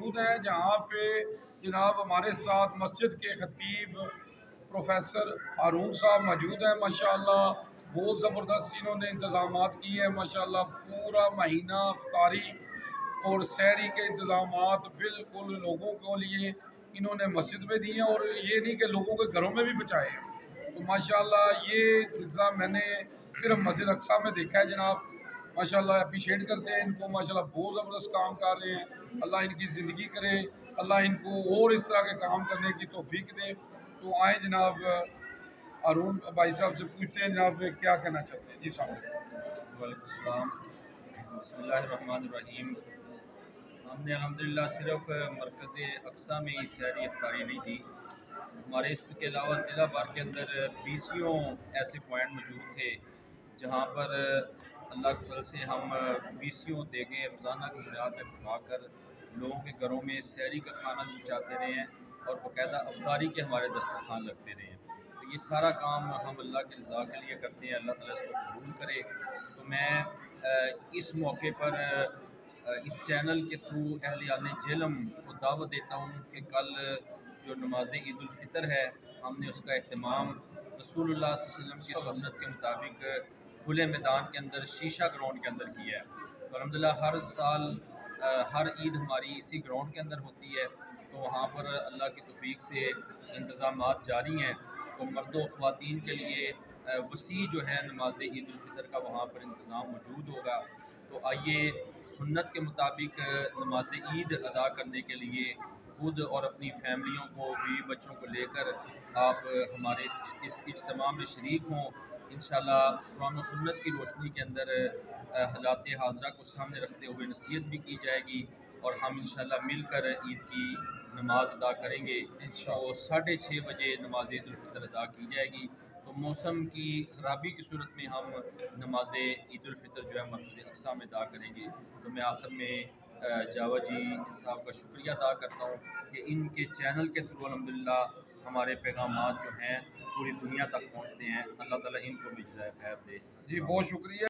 मौजूद हैं, जहाँ पे जनाब हमारे साथ मस्जिद के खतीब प्रोफेसर हारून साहब मौजूद हैं। माशाल्लाह बहुत ज़बरदस्त इन्होंने इंतज़ाम किए हैं। माशाल्लाह पूरा महीना इफ्तारी और सहरी के इंतज़ाम बिल्कुल लोगों को लिए इन्होंने मस्जिद में दिए हैं, और ये नहीं कि लोगों के घरों में भी बचाए हैं। तो माशाल्लाह ये सिलसिला मैंने सिर्फ मस्जिद अक्सा में देखा है जनाब। माशाल्लाह अप्रिशिएट करते हैं इनको। माशाल्लाह बहुत ज़बरदस्त काम कर रहे हैं। अल्लाह इनकी ज़िंदगी करे, अल्लाह इनको और इस तरह के काम करने की तौफीक दे। तो आए जनाब अरुण भाई साहब से पूछते हैं जनाब क्या कहना चाहते हैं। जी साहब। वालेकुम सलाम। बिस्मिल्लाहिर्रहमानिर्रहीम। हमने अल्हम्दुलिल्लाह सिर्फ मरकज़ अक्सा में ही सहरी इफ्तारी नहीं थी, हमारे इसके अलावा ज़िला भर के अंदर 20 ऐसे पॉइंट मौजूद थे जहाँ पर अल्लाह के फजल से हम 20 देगें रोज़ाना की बुनियाद पर पकाकर लोगों के घरों में सहरी का खाना पहुँचाते रहे हैं और बाकायदा अफ्तारी के हमारे दस्तरखान लगते रहे हैं। तो ये सारा काम हम अल्लाह की रज़ा के लिए करते हैं, अल्लाह ताला इसको कबूल करे। तो मैं इस मौके पर इस चैनल के थ्रू अहलियाने जेलम को दावत देता हूँ कि कल जो नमाज ईद उल फितर है, हमने उसका अहतमाम रसूलुल्लाह सल्लल्लाहु अलैहि वसल्लम की सुन्नत के मुताबिक खुले मैदान के अंदर शीशा ग्राउंड के अंदर किया है। तो अल्हम्दुलिल्लाह हर साल हर ईद हमारी इसी ग्राउंड के अंदर होती है। तो वहाँ पर अल्लाह की तौफीक से इंतज़ामात जारी हैं। तो मर्द व ख़वातीन के लिए वसी जो है नमाज ईद उल फितर का वहाँ पर इंतज़ाम मौजूद होगा। तो आइए सुन्नत के मुताबिक नमाज ईद अदा करने के लिए खुद और अपनी फैमिलियों को, बीवी बच्चों को लेकर आप हमारे इस इज्तिमा में शरीक हों। इंशाअल्लाह कुरान और सुन्नत की रोशनी के अंदर हालात हाज़रा को सामने रखते हुए नसीहत भी की जाएगी और हम इंशाअल्लाह मिलकर ईद की नमाज अदा करेंगे। तो 6:30 बजे नमाज ईद उल फितर अदा की जाएगी। तो मौसम की ख़राबी की सूरत में हम नमाज ईद उल फितर जो है मस्जिद अक्सा में अदा करेंगे। तो मैं आखिर में जावा जी साहब का शुक्रिया अदा करता हूँ कि इनके चैनल के थ्रू अल्हम्दुलिल्लाह हमारे पैगामात जो हैं पूरी दुनिया तक पहुँचते हैं। अल्लाह ताला इनको भी जज़ाए खैर दे। जी बहुत शुक्रिया।